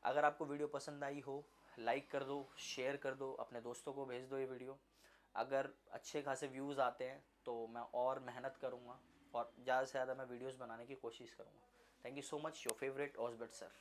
अगर आपको वीडियो पसंद आई हो, लाइक कर दो, शेयर कर दो, अपने दोस्तों को भेज दो ये वीडियो। अगर अच्छे खासे व्यूज़ आते हैं तो मैं और मेहनत करूँगा और ज़्यादा से ज़्यादा मैं वीडियोज़ बनाने की कोशिश करूँगा। Thank you so much. Your favourite Osbert sir.